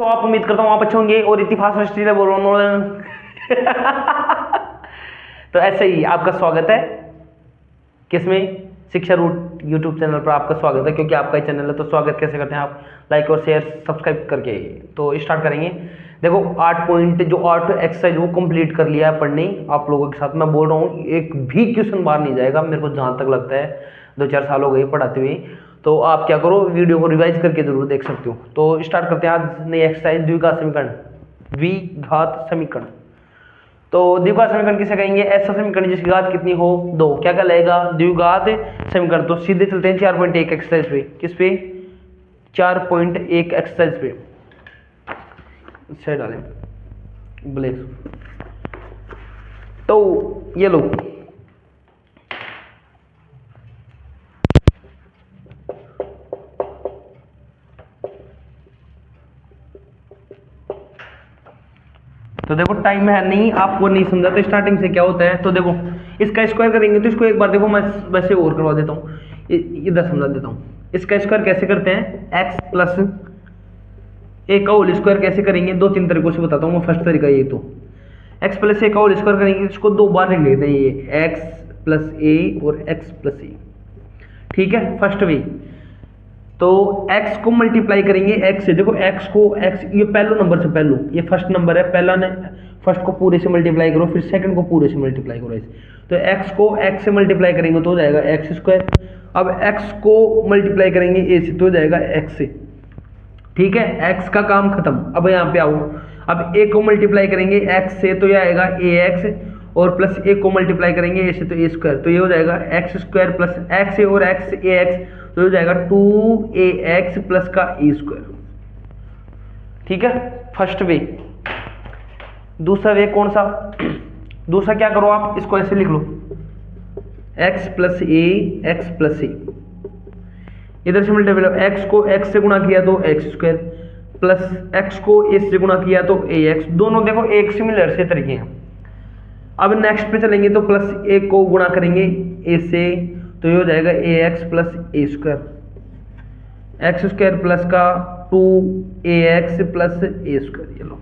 आप उम्मीद करता हूँ आप अच्छे होंगे और इतनी फास्ट स्टील बोल रहा हूँ। तो ऐसे ही आपका स्वागत है किसमें, शिक्षा रूट यूट्यूब चैनल पर आपका स्वागत है, क्योंकि आपका ही चैनल है। तो स्वागत कैसे करते हैं आप, लाइक और शेयर सब्सक्राइब करके। तो स्टार्ट करेंगे। देखो 8 पॉइंट जो 8 एक्सरसाइज वो कंप्लीट कर लिया है पढ़ने आप लोगों के साथ। मैं बोल रहा हूँ एक भी क्वेश्चन बाहर नहीं जाएगा, मेरे को जहाँ तक लगता है 2-4 साल हो गए पढ़ाते हुए। तो आप क्या करो, वीडियो को रिवाइज करके जरूर देख सकते हो। तो स्टार्ट करते हैं आज नई एक्सरसाइज, द्विघात समीकरण। द्विघात समीकरण, तो द्विघात समीकरण किसे कहेंगे, ऐसा समीकरण जिसकी घात कितनी हो 2। क्या क्या लगेगा, द्विघात समीकरण। तो सीधे चलते हैं 4.1 एक्सरसाइज पे। किस पे, 4.1 एक्सरसाइज पे। डालें ब्लैक, तो ये लो। तो देखो टाइम है नहीं, आपको नहीं समझा तो स्टार्टिंग से क्या होता है। तो देखो इसका स्क्वायर करेंगे तो इसको एक बार देखो मैं वैसे और करवा देता हूँ, इधर समझा देता हूँ। इसका स्क्वायर कैसे करते हैं, एक्स प्लस ए का होल स्क्वायर कैसे करेंगे, 2-3 तरीकों से बताता हूँ मैं। फर्स्ट तरीका ये, तो एक्स प्लस ए का होल स्क्वायर करेंगे, इसको 2 बार लिख लेते हैं, ये एक्स प्लस ए और एक्स प्लस ए। ठीक है, फर्स्ट वे। तो x को मल्टीप्लाई करेंगे x से। देखो x को x, ये पहलो नंबर से पहलू, ये फर्स्ट नंबर है, पहला ने फर्स्ट को पूरे से मल्टीप्लाई करो, फिर सेकंड को पूरे से मल्टीप्लाई करो ऐसे। तो x को x से मल्टीप्लाई करेंगे तो हो जाएगा एक्स स्क्वायर। अब x को मल्टीप्लाई करेंगे a से तो हो जाएगा x से। ठीक है, x का काम खत्म। अब यहाँ पे आओ, अब a को मल्टीप्लाई करेंगे x से तो यह आएगा ax, और प्लस a को मल्टीप्लाई करेंगे a से तो a स्क्वायर, तो ये हो जाएगा एक्स स्क्वायर प्लस x और x ax, तो हो जाएगा 2ax प्लस का a स्क्वायर। ठीक है, फर्स्ट वे। दूसरा वे कौन सा, दूसरा क्या करो आप, इसको ऐसे लिख लो, x plus a, x plus a। इधर से मल्टीप्लाई, x को x से गुणा किया तो x स्क्वायर, प्लस x को a से गुणा किया तो ax। दोनों देखो एक सिमिलर से तरीके हैं। अब नेक्स्ट पे चलेंगे तो प्लस a को गुणा करेंगे a से, तो ये हो जाएगा ax plus a square, x square plus का 2ax प्लस a स्क्वायर। ये लो,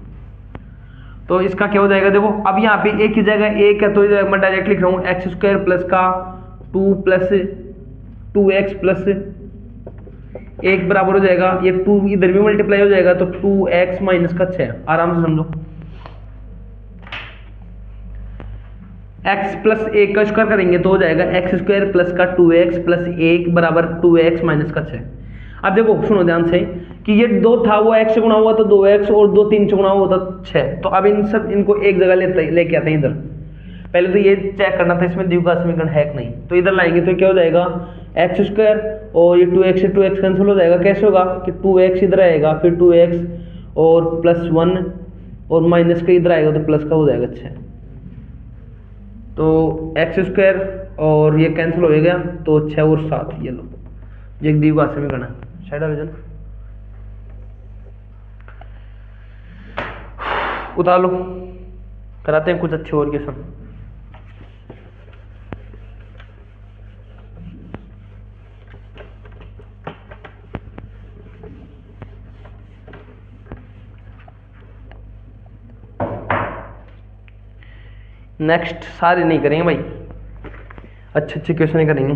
तो इसका क्या हो जाएगा, देखो अब यहाँ पे एक ही जगह एक है, तो मैं डायरेक्ट लिख रहा हूँ एक्स स्क्वायर प्लस का 2 प्लस 2x प्लस 1 बराबर हो जाएगा, ये 2 इधर भी मल्टीप्लाई हो जाएगा तो 2x माइनस का 6। आराम से समझो, x प्लस 1 का स्क्वायर करेंगे तो हो जाएगा एक्स स्क्वायर प्लस का 2x प्लस 1 बराबर 2x माइनस का 6। अब देखो सुनो ध्यान से कि ये 2 था वो x से गुणा हुआ तो 2x, और 2 3 से गुणा हुआ तो 6। तो अब इन सब इनको एक जगह लेके आते हैं इधर। पहले तो ये चेक करना था इसमें द्विघात समीकरण है कि नहीं। तो इधर लाएंगे तो क्या हो जाएगा, एक्स स्क्वायर और ये 2x से 2x कैंसिल हो जाएगा। कैसे होगा कि 2x इधर आएगा, फिर 2x और प्लस 1 और माइनस का इधर आएगा तो प्लस का हो जाएगा 6। तो एक्स स्क्वायर और ये कैंसिल हो गया तो 6 और 7, ये लो ये एक द्विघात समीकरण है। साइड डिवीजन उतार लो, कराते हैं कुछ अच्छे और क्वेश्चन। नेक्स्ट सारे नहीं करेंगे भाई, अच्छे अच्छे क्वेश्चन ही करेंगे,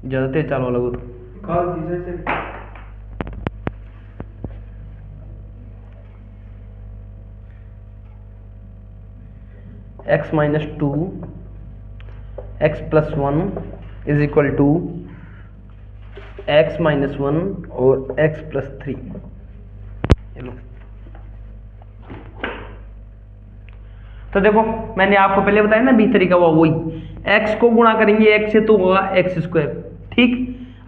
ज्यादा तेज चाल वाला x minus 2 x plus 1 is equal to x minus 1 और x प्लस 3। चलो तो देखो मैंने आपको पहले बताया ना 20 तरीका हुआ वही, x को गुणा करेंगे x से तो होगा x स्क्वायर। ठीक,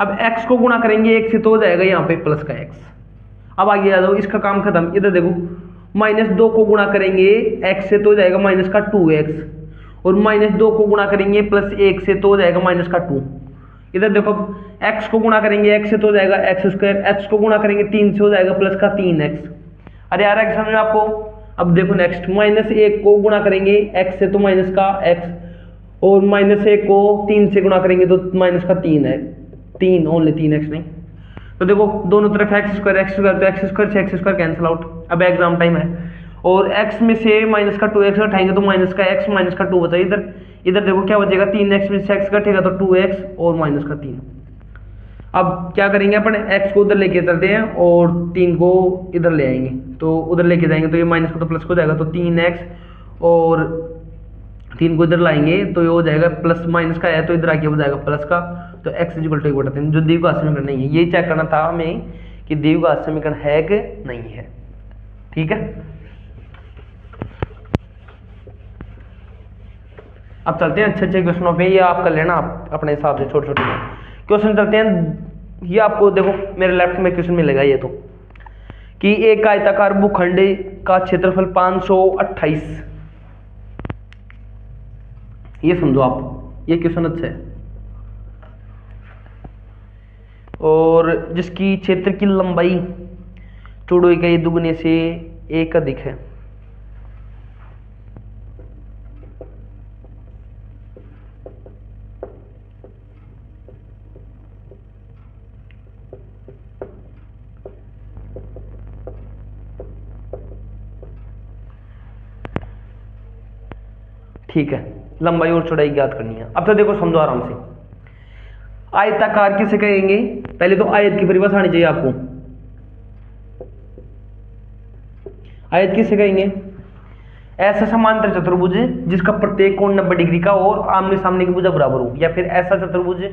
अब x को गुणा करेंगे 1 से तो हो जाएगा यहाँ पे प्लस का x। अब आगे आ जाओ, इसका काम खत्म। इधर देखो -2 को गुणा करेंगे x से तो हो जाएगा माइनस का 2x, और -2 को गुणा करेंगे प्लस 1 से तो हो जाएगा माइनस का 2। इधर देखो x को गुणा करेंगे x से तो हो जाएगा x स्क्वायर, x को गुणा करेंगे 3 से हो जाएगा प्लस का 3x। अरे आ रहा है समझ में आपको। अब देखो नेक्स्ट, -1 को गुणा करेंगे x से तो माइनस का x, और -1 को 3 से गुणा करेंगे तो माइनस का 3 है, 3 ओनली 3x नहीं। तो देखो दोनों तरफ एक्स स्क्वायर तो एक्स स्क्वायर से एक्स स्क्वायर कैंसिल आउट। अब एग्जाम टाइम है और x में से माइनस का 2x हटाएंगे तो माइनस का x माइनस का 2 बचा। इधर इधर देखो क्या बचेगा, 3x में से x कटेगा तो 2x और माइनस का 3। अब क्या करेंगे अपन, x को उधर लेके चलते हैं और 3 को इधर ले आएंगे, तो उधर लेके जाएंगे तो ये माइनस का तो प्लस हो जाएगा, तो 3x और 3 को इधर लाएंगे तो ये हो जाएगा प्लस, माइनस का है तो इधर आके हो जाएगा प्लस का, तो x इक्वल टू 1/3 जो द्विघात समीकरण नहीं है। यही चेक करना था हमें कि द्विघात समीकरण है कि नहीं है। ठीक है, अब चलते हैं अच्छे अच्छे क्वेश्चनों पे, ये आप कर लेना आप अपने हिसाब से, छोटे छोटे क्वेश्चन चलते हैं। ये आपको देखो मेरे लेफ्ट में क्वेश्चन मिलेगा ये तो, कि एक आयताकार भूखंड का क्षेत्रफल 528, ये समझो आप, ये क्वेश्चन अच्छा है, और जिसकी क्षेत्र की लंबाई चौड़ाई का ये दुगने से 1 अधिक है। ठीक है, लंबाई और चौड़ाई ज्ञात करनी है। अब तो देखो समझो आराम से, आयताकार किसे कहेंगे, पहले तो आयत की परिभाषा आनी चाहिए आपको। आयत किसे कहेंगे, ऐसा समांतर चतुर्भुज जिसका प्रत्येक कोण 90 डिग्री का और आमने सामने की भुजा बराबर हो, या फिर ऐसा चतुर्भुज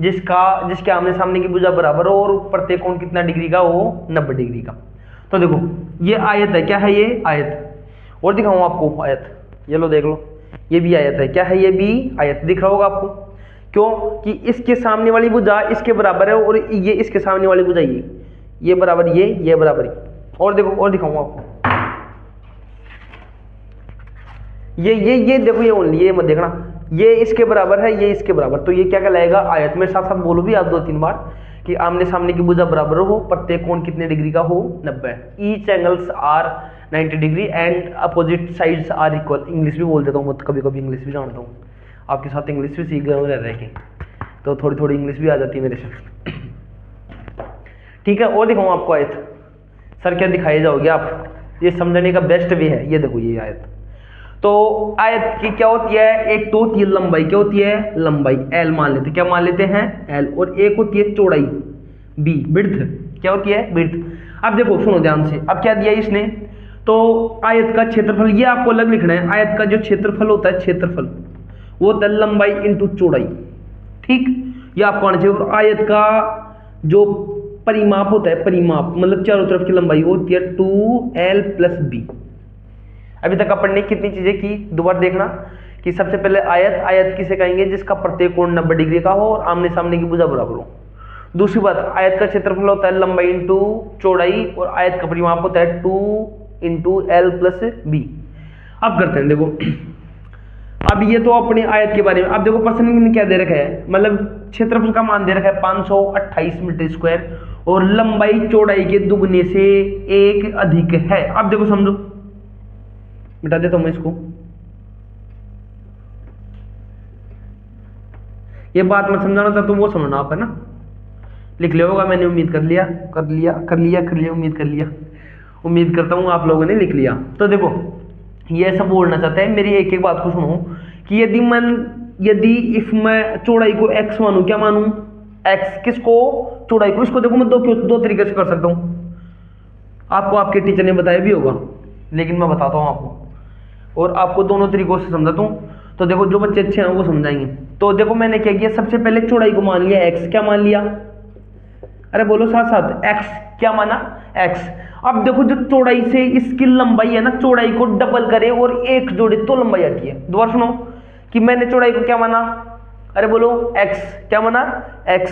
जिसके आमने सामने की भुजा बराबर हो और प्रत्येक कोण कितना डिग्री का हो, 90 डिग्री का। तो देखो ये आयत है, क्या है ये आयत, और दिखाऊं आपको आयत, ये लो देख लो, ये भी आयत है, क्या है ये भी आयत, दिख रहा होगा आपको, क्यों कि इसके सामने वाली भुजा इसके बराबर है और ये इसके सामने वाली भुजा ये बराबर, ये बराबर है। और देखो और दिखाऊंगा आपको, ये देखो, ये ओनली, ये मत देखना, ये इसके बराबर है, ये इसके बराबर, तो ये क्या कहलाएगा आयत। मेरे साथ साथ बोलो भी आप 2-3 बार कि आमने सामने की भुजा बराबर हो, प्रत्येक कोण कितने डिग्री का हो, 90। Each angles are 90 degree and opposite sides are equal. English भी बोल देता हूँ, कभी कभी इंग्लिश भी जानता हूँ, आपके साथ इंग्लिश भी सीख गए हो रह के, तो थोड़ी थोड़ी इंग्लिश भी आ जाती है मेरे से। ठीक है, और दिखाऊँ आपको आयत, सर क्या दिखाए जाओगे आप, ये समझने का बेस्ट वे है। ये देखो ये आयत, तो आयत की क्या होती है, एक तो होती है लंबाई, क्या होती है लंबाई, एल मान लेते, क्या मान लेते हैं एल, और एक होती है चौड़ाई बी, विड्थ, क्या होती है विड्थ। अब देखो सुनो ध्यान से, अब क्या दिया इसने, तो आयत का क्षेत्रफल, ये आपको अलग लिखना है, आयत का जो क्षेत्रफल होता है, क्षेत्रफल वो होता है लंबाई इंटू चौड़ाई। ठीक, ये आपको आना चाहिए। और आयत का जो परिमाप होता है, परिमाप मतलब चारों तरफ की लंबाई, वो होती है 2l + b। अभी तक अपन ने कितनी चीजें की, दोबारा देखना कि सबसे पहले आयत किसे कहेंगे, जिसका प्रत्येक कोण 90 डिग्री का हो और आमने सामने की भुजा बराबर हो। दूसरी बात, आयत का क्षेत्रफल होता है लंबाई इंटू चौड़ाई, और आयत का परिमाप होता है 2 × l + b। अब करते हैं, देखो अब ये तो अपने आयत के बारे में। अब देखो प्रश्न ने क्या दे रखा है, मतलब क्षेत्रफल का मान दे रखा है 528 मीटर स्क्वायर और लंबाई चौड़ाई के दुगने से 1 अधिक है। अब देखो समझो, मिटा देता हूं मैं इसको, ये बात मैं समझाना था तो वो समझना आप, है ना, लिख लिया होगा मैंने, उम्मीद कर लिया उम्मीद करता हूं आप लोगों ने लिख लिया। तो देखो ये ऐसा बोलना चाहता है, मेरी एक एक बात को सुनो, कि यदि इफ मैं चौड़ाई को x मानूं, क्या मानूं x, किसको चौड़ाई को, इसको देखो मैं दो तरीके से कर सकता हूं, आपको आपके टीचर ने बताया भी होगा, लेकिन मैं बताता हूं आपको, और आपको दोनों तरीकों से समझाता हूं। तो देखो जो बच्चे अच्छे हैं वो समझाएंगे। तो देखो मैंने क्या किया, सबसे पहले चौड़ाई को मान लिया x, क्या मान लिया, अरे बोलो साथ साथ, x क्या माना x। अब देखो जो चौड़ाई से इसकी लंबाई है ना, चौड़ाई को डबल करे और एक जोड़े तो लंबाई आती है। दोबारा सुनो कि मैंने चौड़ाई को क्या माना, अरे बोलो x, क्या माना x,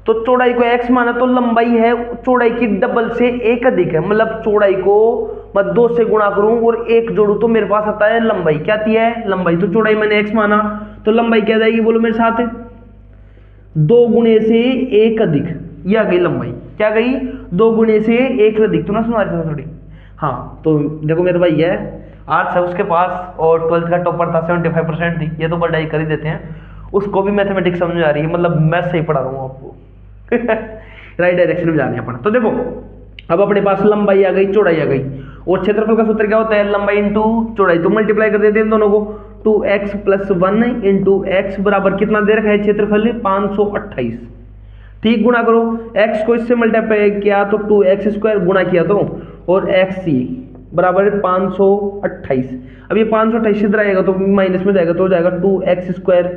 तो चौड़ाई को x माना तो लंबाई है चौड़ाई की डबल से 1 अधिक है, मतलब चौड़ाई को मैं 2 से गुणा करूं और 1 जोड़ू तो मेरे पास आता है लंबाई, क्या आती है लंबाई। तो चौड़ाई मैंने x माना तो लंबाई क्या जाएगी, बोलो मेरे साथ, 2 गुणे से 1 अधिक, ये आ गई लंबाई, क्या गई 2 गुणे से 1 अधिक। तो ना सुना थोड़ी, हाँ तो देखो मेरे भाई है आर्ट्स है उसके पास, और 12th का टॉपर था, 75% थी, ये तो पढ़ाई कर ही देते हैं, उसको भी मैथमेटिक्स समझ आ रही है, मतलब मैं सही पढ़ा रहा हूँ आपको। राइट डायरेक्शन में जाने अपन। तो देखो अब अपने पास लंबाई आ गई, चौड़ाई आ गई, और क्षेत्रफल का सूत्र क्या होता है, लंबाई इंटू चौड़ाई। तो मल्टीप्लाई कर देते हैं इन दोनों को, 2x + 1 इंटू एक्स बराबर कितना दे रखा है क्षेत्रफल 528। ठीक, गुणा करो, x को इससे मल्टीप्लाई किया तो 2x² गुणा किया तो, और x बराबर 528। अब ये 528 इधर आएगा तो माइनस में जाएगा तो हो जाएगा 2x²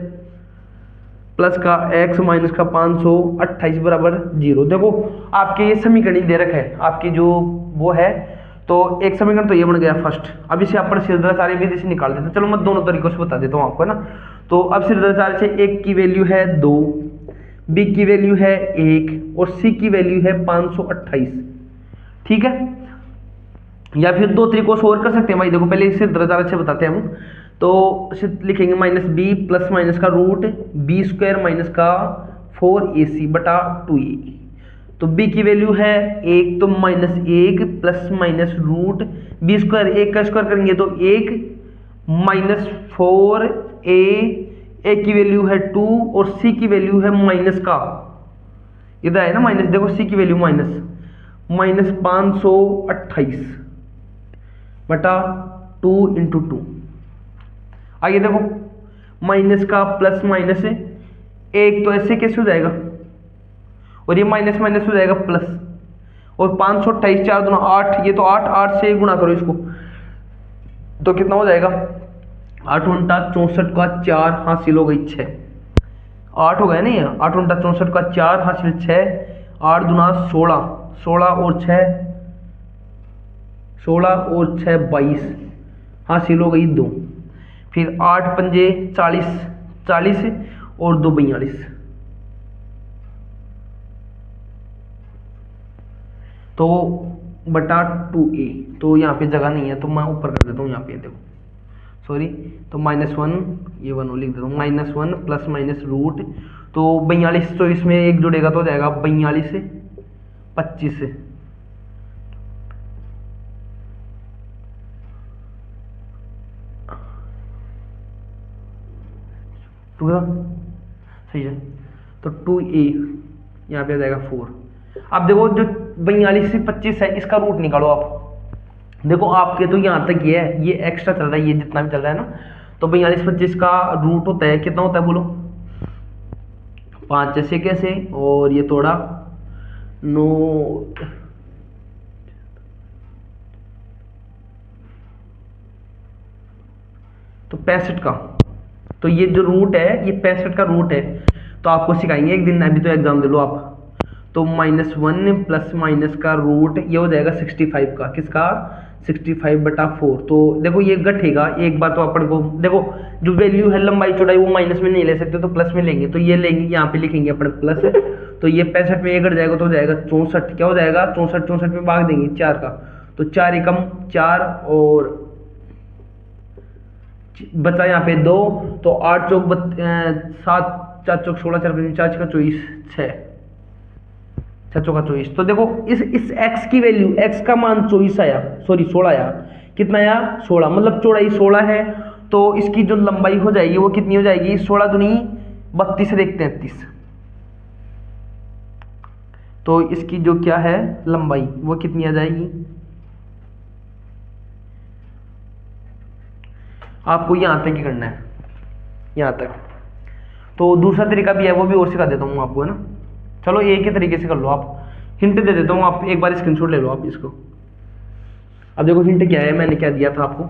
प्लस का x माइनस का 528 बराबर 0। देखो आपके ये समीकरण दे रखा है आपकी जो वो है, तो एक समीकरण तो ये बन गया फर्स्ट। अब इसे अपन सिद्धाचार्य विधि से निकाल देते हैं। चलो मैं दोनों तरीकों से बता देता हूँ आपको, है ना। तो अब सिद्धाचार्य से एक की वैल्यू है 2, बी की वैल्यू है 1 और सी की वैल्यू है 528। ठीक है, या फिर दो तरीकों से और कर सकते हैं भाई। देखो पहले इसे सिद्धाचार्य से बताते हैं हम। तो लिखेंगे -b प्लस माइनस का रूट b² माइनस का 4ac बटा 2a। तो b की वैल्यू है 1, तो -1 प्लस माइनस रूट b², 1 का स्क्वायर करेंगे तो 1 माइनस 4a, a की वैल्यू है 2 और c की वैल्यू है माइनस का, इधर है ना माइनस, देखो c की वैल्यू माइनस 528 बटा 2 इंटू 2। आगे देखो माइनस का प्लस माइनस है, एक तो ऐसे कैसे हो जाएगा, और ये माइनस माइनस हो जाएगा प्लस, और 528 4 दूना 8, ये तो 8 से गुणा करो इसको तो कितना हो जाएगा, 8 उल्टा 64 का 4 हासिल हो गई 6। 8 हो गया नहीं, 8 उल्टा 64 का 4 हासिल 6, 8 दूना 16, 16 और 6 22 हासिल हो गई 2। फिर 8 पंजे 40, 40 और 2 42। तो बटा 2a। तो यहाँ पे जगह नहीं है तो मैं ऊपर कर देता हूँ, यहाँ पे देखो सॉरी, तो -1 ये 1 लिख देता हूँ, -1 प्लस माइनस रूट, तो 42, तो इसमें एक जुड़ेगा तो हो जाएगा 42 25। सही है, तो 2a यहाँ पे आ जाएगा 4। अब देखो जो 42 से 25 है इसका रूट निकालो आप। देखो आपके तो यहाँ तक ये एक्स्ट्रा चल रहा है, ये जितना भी चल रहा है ना, तो 42 25 का रूट होता है कितना होता है बोलो, 5 जैसे कैसे, और ये थोड़ा 9, तो 65 का। तो ये जो रूट है ये 65 का रूट है। तो आपको सिखाएंगे एक दिन, अभी तो एग्जाम दे लो आप। तो -1 प्लस माइनस का रूट ये हो जाएगा 65 का, किसका 65 बटा 4। तो देखो ये घटेगा एक बार, तो अपन को देखो जो वैल्यू है लंबाई चौड़ाई वो माइनस में नहीं ले सकते तो प्लस में लेंगे, तो ये लेंगे यहाँ पे लिखेंगे अपन प्लस। तो ये 65 में ये घट जाएगा तो हो जाएगा 64, क्या हो जाएगा 64 में भाग देंगे 4 का, तो 4 एकम 4 और बचा यहाँ पे 2, तो 8 चौक 7, 4 चौक 16, 4 4 का 24, 6 चौका 24। तो देखो इस x की वैल्यू, x का मान 24 आया, सॉरी 16 आया, कितना आया 16, मतलब चौड़ाई 16 है, तो इसकी जो लंबाई हो जाएगी वो कितनी हो जाएगी, 16 दूनी 32 और 1 33। तो इसकी जो क्या है लंबाई वो कितनी आ जाएगी, आपको यहाँ तक ही करना है, यहाँ तक। तो दूसरा तरीका भी है वो भी और सिखा देता हूँ आपको, है ना। चलो एक ही तरीके से कर लो, आप हिंट दे देता हूँ, आप एक बार स्क्रीनशॉट ले लो आप इसको। अब देखो हिंट क्या है, मैंने क्या दिया था आपको।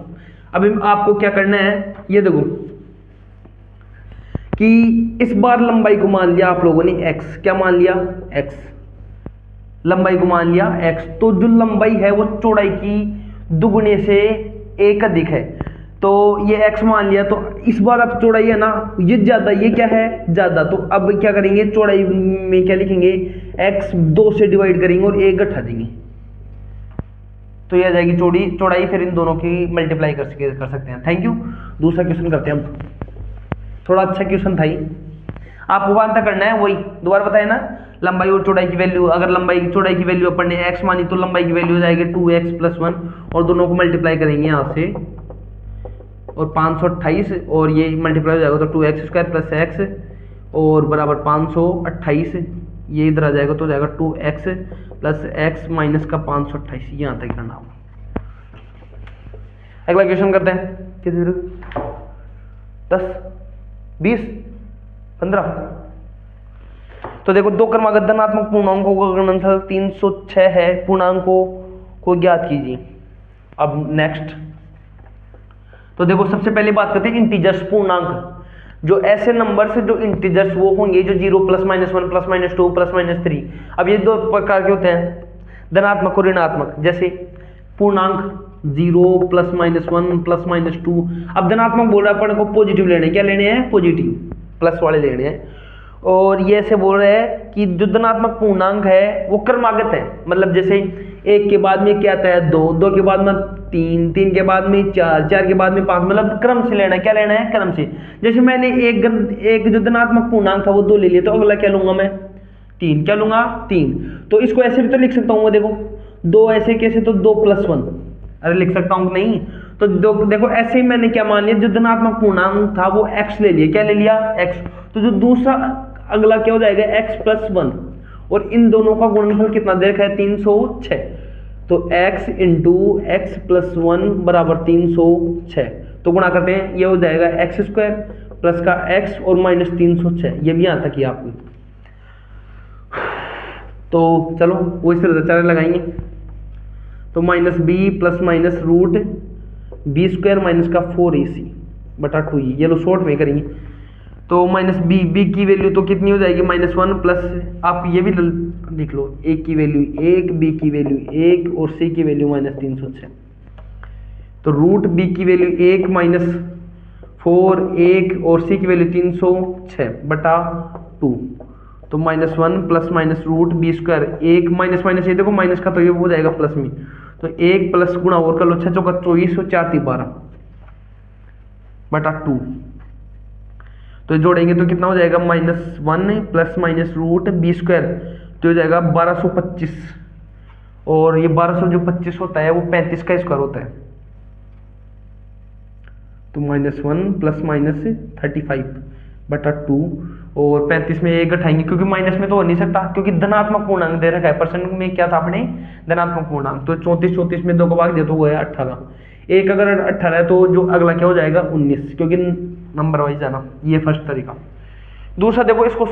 अभी आपको क्या करना है, ये देखो कि इस बार लंबाई को मान लिया आप लोगों ने x, क्या मान लिया x, लंबाई को मान लिया x। तो जो लंबाई है वो चौड़ाई की दुगुने से 1 अधिक है, तो ये x मान लिया। तो इस बार अब चौड़ाई है ना ये ज्यादा, ये क्या है ज्यादा, तो अब क्या करेंगे चौड़ाई में क्या लिखेंगे, x 2 से डिवाइड करेंगे और 1 घटा देंगे, तो ये आ जाएगी चौड़ाई। फिर इन दोनों की मल्टीप्लाई कर सकते हैं। Thank you. दूसरा क्वेश्चन करते हैं हम, थोड़ा अच्छा क्वेश्चन था ये, आपको वहां तक करना है, वही दोबारा बताया ना, लंबाई और चौड़ाई की वैल्यू, अगर लंबाई चौड़ाई की वैल्यू अपन ने x मानी तो लंबाई की वैल्यू हो जाएगी 2x + 1, और दोनों को मल्टीप्लाई करेंगे यहाँ से, और 528 और ये मल्टीप्लाई हो जाएगा तो 2x² + x और बराबर 528 ये इधर आ जाएगा तो हो जाएगा 2x प्लस एक्स माइनस का 528, यहाँ तक करना होगा। अगला क्वेश्चन करते हैं, कितने 10 20 15। तो देखो दो क्रमागत धनात्मक पूर्णांकों का गुणनफल 306 है, पूर्णांकों को ज्ञात कीजिए। अब नेक्स्ट, तो देखो सबसे पहले बात करते हैं इंटीजर्स, पूर्णांक। जो ऐसे नंबर से जो इंटीजर्स वो होंगे जो 0 +-1 +-2 +-3। अब ये दो प्रकार के होते हैं, धनात्मक और ऋणात्मक। जैसे पूर्णांक 0 +-1 +-2। अब धनात्मक बोल रहा है अपन को पॉजिटिव लेने, क्या लेने हैं, पॉजिटिव प्लस वाले लेने हैं। और ये ऐसे बोल रहे हैं कि जो धनात्मक पूर्णांक है वो क्रमागत है, मतलब जैसे 1 के बाद में क्या आता है 2, 2 के बाद में 3, 3 के बाद में 4, 4 के बाद में 5, मतलब क्रम से लेना है। क्या लेना है, क्रम से। जैसे मैंने एक जो धनात्मक पूर्णांक था वो 2 ले लिया, तो अगला क्या लूंगा मैं, 3। क्या लूंगा, 3। तो इसको ऐसे भी तो लिख सकता हूँ, देखो 2 ऐसे कैसे, तो 2 + 1, अरे लिख सकता हूँ नहीं। तो देखो ऐसे ही मैंने क्या मान लिया, जो धनात्मक पूर्णांक था वो x ले लिया, क्या ले लिया, x। तो जो दूसरा अगला क्या हो जाएगा, x + 1, और इन दोनों का गुणनफल कितना दे रखा है, 306। तो x × x + 1 = 306। तो गुणा करते हैं, ये हो जाएगा x² प्लस का x और माइनस 306, ये भी यहाँ तक ही आपको। तो चलो वो इस तरह से लगाएंगे, तो -b + -√b² माइनस का 4ac/2, ये लो शॉर्ट में करेंगे। तो -b की वैल्यू तो कितनी हो जाएगी, -1 प्लस, आप ये भी लिख लो, a की वैल्यू 1, b की वैल्यू 1 और c की वैल्यू -306। तो √b की वैल्यू 1 -4 1 और c की वैल्यू 306/2। तो -1 प्लस √b², 1 माइनस ये देखो माइनस का, तो ये हो जाएगा प्लस में। तो 1 प्लस गुणा और कर लो, 6 चौका 24 और 4 × 12/2। तो जोड़ेंगे तो कितना हो जाएगा, -1 प्लस √b², तो हो जाएगा 1225। और ये 1200 जो 25 होता है वो 35 का स्क्वायर होता है। तो -1 प्लस -35/2, और 35 में 1 घटाएंगे क्योंकि माइनस में तो हो नहीं सकता, क्योंकि धनात्मक पूर्णांक दे रखा है। परसेंट में क्या था अपने, धनात्मक पूर्णांक। तो 34 में 2 का भाग दे तो वो है 18। एक अगर 18 है तो जो अगला क्या हो जाएगा, 19, क्योंकि नंबर वाइज जाना। ये फर्स्ट तरीका। दूसरा देखो, इसको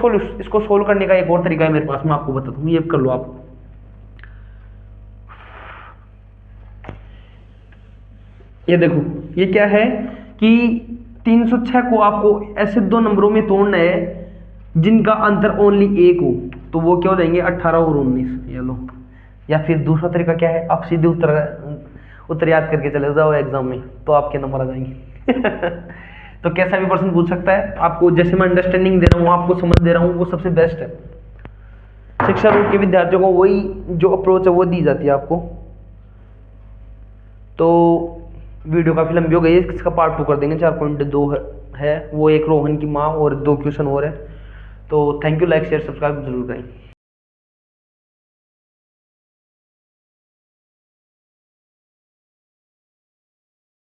सोल्व करने का एक और तरीका है मेरे पास, मैं आपको बताता हूँ, ये कर लो आप। ये देखो, ये क्या है कि 306 को आपको ऐसे दो नंबरों में तोड़ना है जिनका अंतर ओनली 1 हो, तो वो क्या हो जाएंगे, 18 और 19। ये लो। या फिर दूसरा तरीका क्या है, आप सीधे उत्तर याद करके चले जाओ एग्जाम में, तो आपके नंबर आ जाएंगे। तो कैसा भी पर्सन पूछ सकता है, आपको जैसे मैं अंडरस्टैंडिंग दे रहा हूँ, आपको समझ दे रहा हूँ, वो सबसे बेस्ट है। शिक्षा रूप के विद्यार्थियों को वही जो अप्रोच है वो दी जाती है आपको। तो वीडियो काफ़ी लंबी हो गई है, इसका पार्ट 2 कर देंगे। 4.2 है वो, एक रोहन की माँ और 2 क्वेश्चन और है। तो thank you, like share subscribe जरूर करें।